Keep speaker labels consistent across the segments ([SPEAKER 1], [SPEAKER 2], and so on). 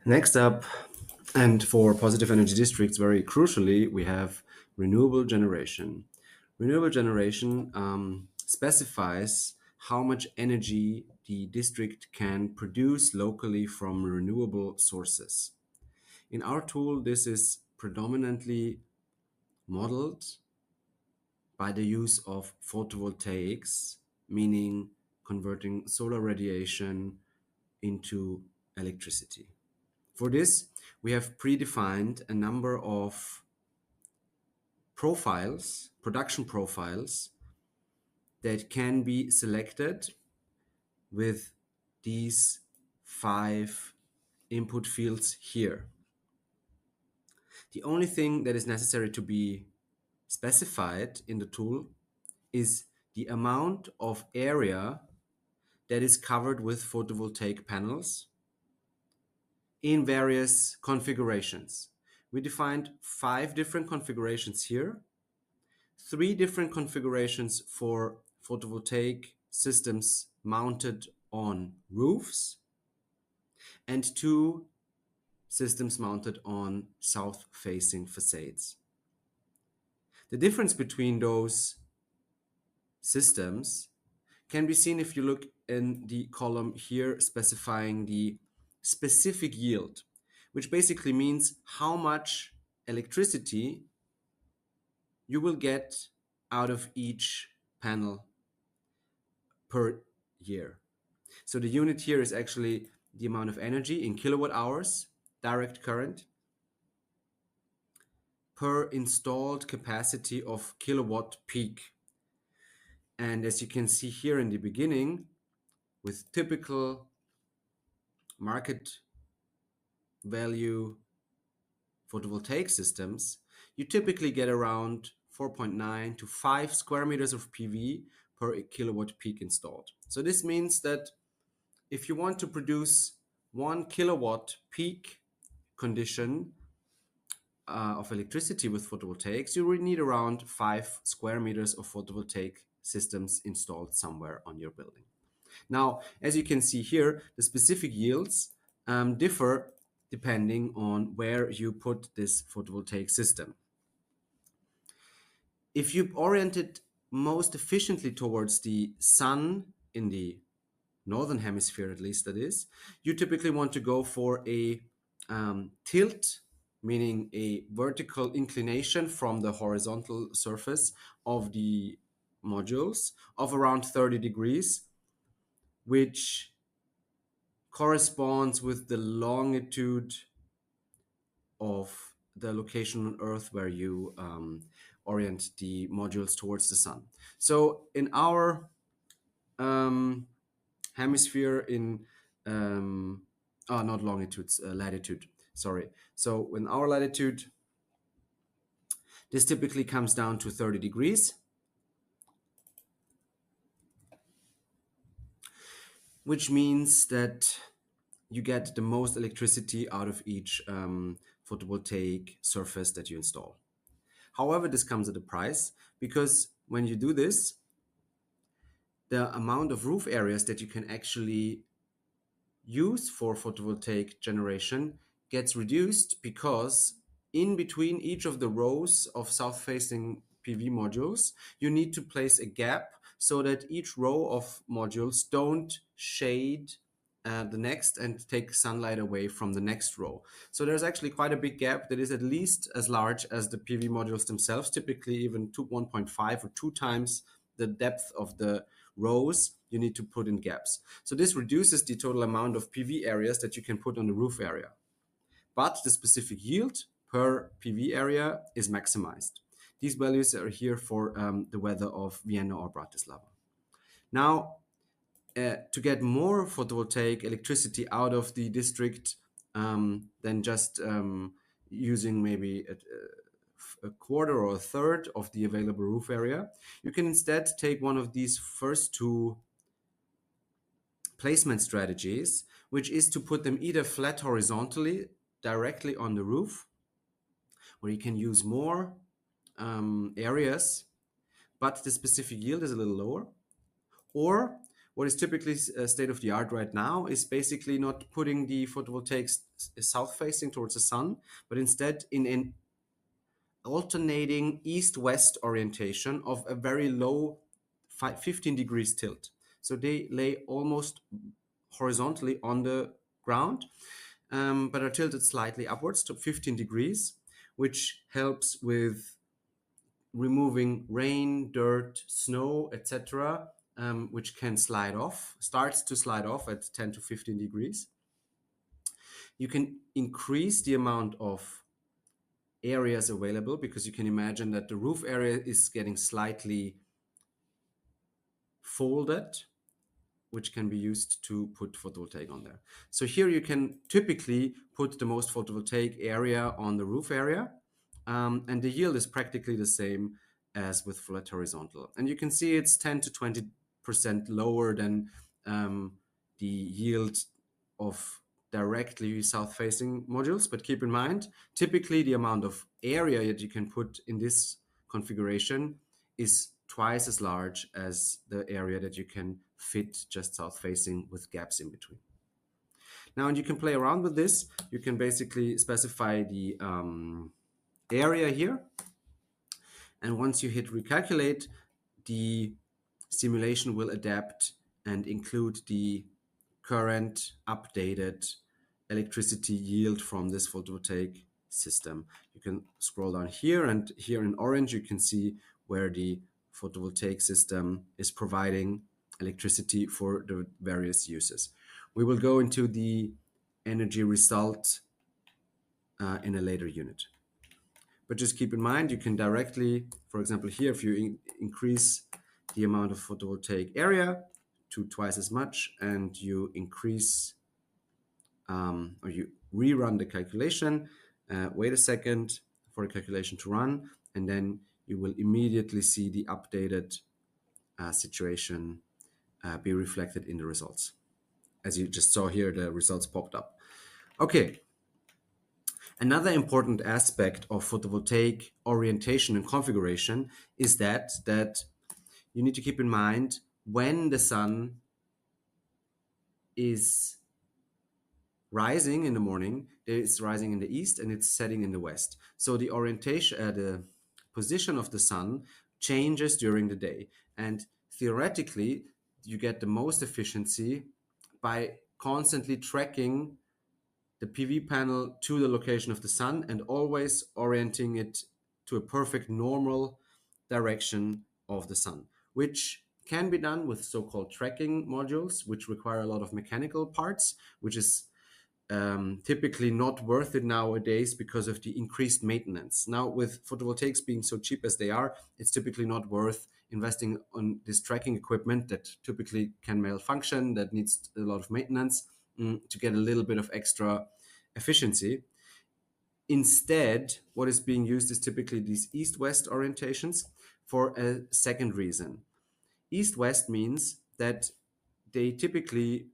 [SPEAKER 1] Next up, and for positive energy districts, very crucially, we have renewable generation. Renewable generation specifies how much energy the district can produce locally from renewable sources. In our tool, this is predominantly modeled by the use of photovoltaics, meaning converting solar radiation into electricity. For this, we have predefined a number of profiles, production profiles, that can be selected with these 5 input fields here. The only thing that is necessary to be specified in the tool is the amount of area that is covered with photovoltaic panels in various configurations. We defined 5 different configurations here, 3 different configurations for photovoltaic systems mounted on roofs, and 2 systems mounted on south-facing facades. The difference between those systems can be seen if you look in the column here specifying the specific yield, which basically means how much electricity you will get out of each panel per year. So the unit here is actually the amount of energy in kilowatt hours, direct current, per installed capacity of kilowatt peak. And as you can see here in the beginning, with typical market value photovoltaic systems, you typically get around 4.9 to 5 square meters of PV per kilowatt peak installed. So this means that if you want to produce 1 kilowatt peak condition of electricity with photovoltaics, you will need around 5 square meters of photovoltaic systems installed somewhere on your building. Now, as you can see here, the specific yields differ depending on where you put this photovoltaic system. If you orient it most efficiently towards the sun in the northern hemisphere, at least that is, you typically want to go for a tilt, meaning a vertical inclination from the horizontal surface of the modules of around 30 degrees, which corresponds with the longitude of the location on Earth where you orient the modules towards the sun. So in our hemisphere in, not longitudes, latitude, sorry. So in our latitude, this typically comes down to 30 degrees, which means that you get the most electricity out of each photovoltaic surface that you install. However, this comes at a price, because when you do this, the amount of roof areas that you can actually use for photovoltaic generation gets reduced, because in between each of the rows of south-facing PV modules, you need to place a gap so that each row of modules don't shade the next and take sunlight away from the next row. So there's actually quite a big gap that is at least as large as the PV modules themselves, typically even 1.5 or 2 times the depth of the rows you need to put in gaps. So this reduces the total amount of PV areas that you can put on the roof area. But the specific yield per PV area is maximized. These values are here for the weather of Vienna or Bratislava. Now, to get more photovoltaic electricity out of the district than just using maybe a quarter or a third of the available roof area, you can instead take one of these first 2 placement strategies, which is to put them either flat horizontally directly on the roof, where you can use more areas, but the specific yield is a little lower, or what is typically state of the art right now is basically not putting the photovoltaics south facing towards the sun, but instead in an alternating east-west orientation of a very low 15 degrees tilt. So they lay almost horizontally on the ground, but are tilted slightly upwards to 15 degrees, which helps with removing rain, dirt, snow, etc., which can starts to slide off at 10 to 15 degrees. You can increase the amount of areas available, because you can imagine that the roof area is getting slightly folded, which can be used to put photovoltaic on there. So here you can typically put the most photovoltaic area on the roof area, and the yield is practically the same as with flat horizontal. And you can see it's 10 to 20% lower than the yield of directly south-facing modules. But keep in mind, typically the amount of area that you can put in this configuration is twice as large as the area that you can fit just south-facing with gaps in between. Now, and you can play around with this. You can basically specify the area here. And once you hit recalculate, the simulation will adapt and include the current updated electricity yield from this photovoltaic system. You can scroll down here, and here in orange you can see where the photovoltaic system is providing electricity for the various uses. We will go into the energy result in a later unit. But just keep in mind, you can directly, for example, here, if you increase the amount of photovoltaic area to twice as much, and you increase or you rerun the calculation, wait a second for the calculation to run, and then you will immediately see the updated situation be reflected in the results. As you just saw here, the results popped up. Okay. Another important aspect of photovoltaic orientation and configuration is that you need to keep in mind when the sun is rising in the morning, it's rising in the east and it's setting in the west. So the orientation, the position of the sun changes during the day. And theoretically, you get the most efficiency by constantly tracking the PV panel to the location of the sun and always orienting it to a perfect normal direction of the sun, which can be done with so-called tracking modules, which require a lot of mechanical parts, which is typically not worth it nowadays because of the increased maintenance. Now, with photovoltaics being so cheap as they are, it's typically not worth investing on this tracking equipment that typically can malfunction, that needs a lot of maintenance to get a little bit of extra efficiency. Instead, what is being used is typically these east-west orientations for a second reason. East-west means that they typically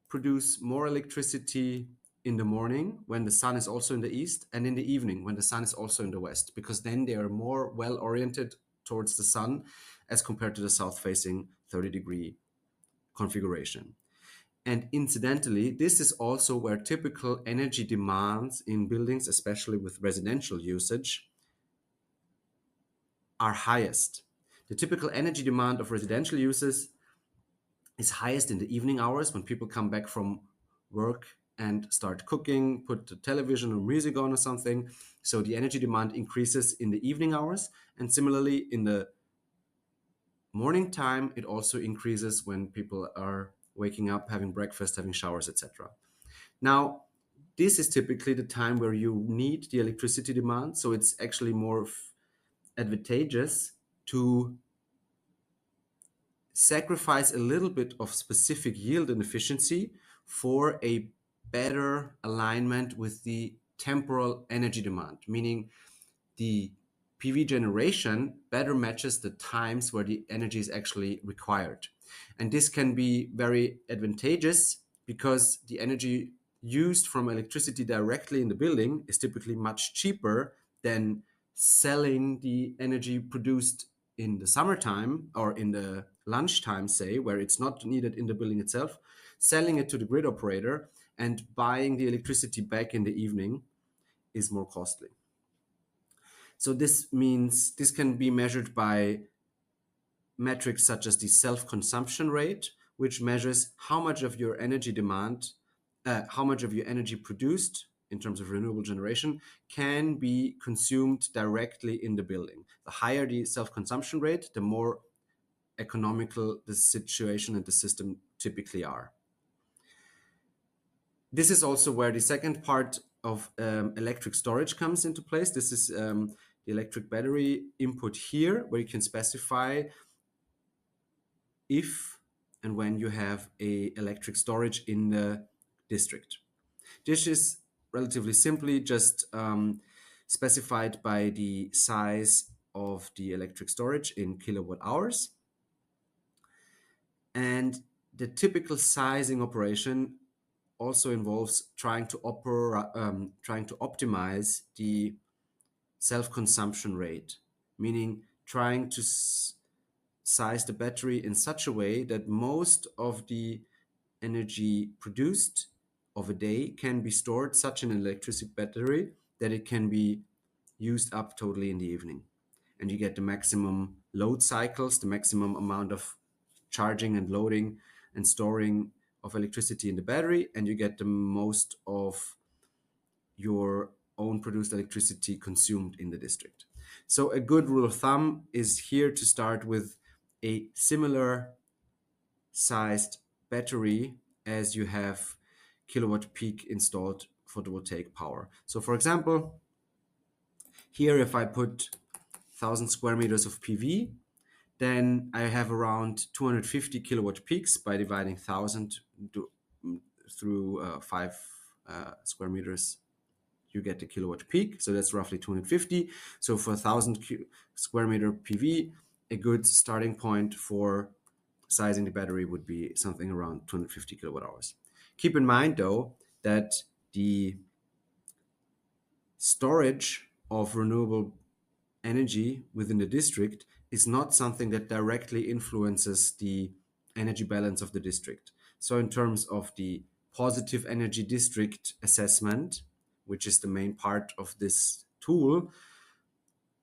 [SPEAKER 1] produce more electricity in the morning when the sun is also in the east, and in the evening when the sun is also in the west, because then they are more well oriented towards the sun as compared to the south-facing 30-degree configuration. And incidentally, this is also where typical energy demands in buildings, especially with residential usage, are highest. The typical energy demand of residential uses is highest in the evening hours when people come back from work and start cooking, put the television or music on or something. So the energy demand increases in the evening hours. And similarly, in the morning time, it also increases when people are waking up, having breakfast, having showers, etc. Now, this is typically the time where you need the electricity demand. So it's actually more advantageous to sacrifice a little bit of specific yield and efficiency for a better alignment with the temporal energy demand, meaning the PV generation better matches the times where the energy is actually required. And this can be very advantageous because the energy used from electricity directly in the building is typically much cheaper than selling the energy produced in the summertime or in the lunchtime, say, where it's not needed in the building itself, selling it to the grid operator and buying the electricity back in the evening is more costly. So this means this can be measured by metrics such as the self-consumption rate, which measures how much of your energy demand, how much of your energy produced in terms of renewable generation can be consumed directly in the building. The higher the self-consumption rate, the more economical the situation and the system typically are. This is also where the second part of electric storage comes into place. This is the electric battery input here, where you can specify if and when you have a electric storage in the district. This is relatively simply just specified by the size of the electric storage in kilowatt hours. And the typical sizing operation also involves trying to optimize the self-consumption rate, meaning trying to size the battery in such a way that most of the energy produced of a day can be stored such an electricity battery that it can be used up totally in the evening. And you get the maximum load cycles, the maximum amount of charging and loading and storing of electricity in the battery, and you get the most of your own produced electricity consumed in the district. So a good rule of thumb is here to start with a similar sized battery as you have kilowatt peak installed photovoltaic power. So for example, here if I put 1,000 square meters of PV, then I have around 250 kilowatt peaks by dividing 1,000 through 5 square meters. You get the kilowatt peak, so that's roughly 250. So for 1,000 square meter PV, a good starting point for sizing the battery would be something around 250 kilowatt hours. Keep in mind, though, that the storage of renewable energy within the district is not something that directly influences the energy balance of the district. So in terms of the positive energy district assessment, which is the main part of this tool,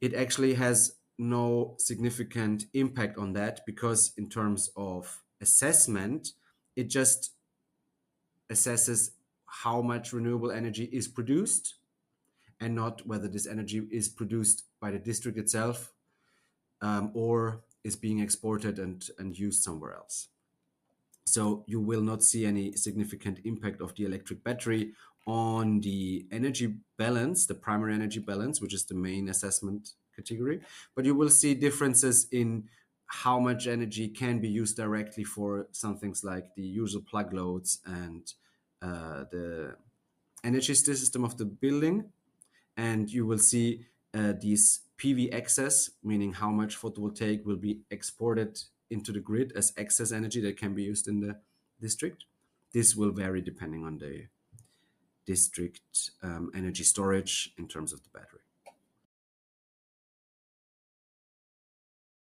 [SPEAKER 1] it actually has no significant impact on that, because in terms of assessment, it just assesses how much renewable energy is produced and not whether this energy is produced by the district itself or is being exported and used somewhere else. So you will not see any significant impact of the electric battery on the energy balance, the primary energy balance, which is the main assessment category, but you will see differences in how much energy can be used directly for some things like the usual plug loads and the energy system of the building. And you will see these PV excess, meaning how much photovoltaic will be exported into the grid as excess energy that can be used in the district. This will vary depending on the district energy storage in terms of the battery.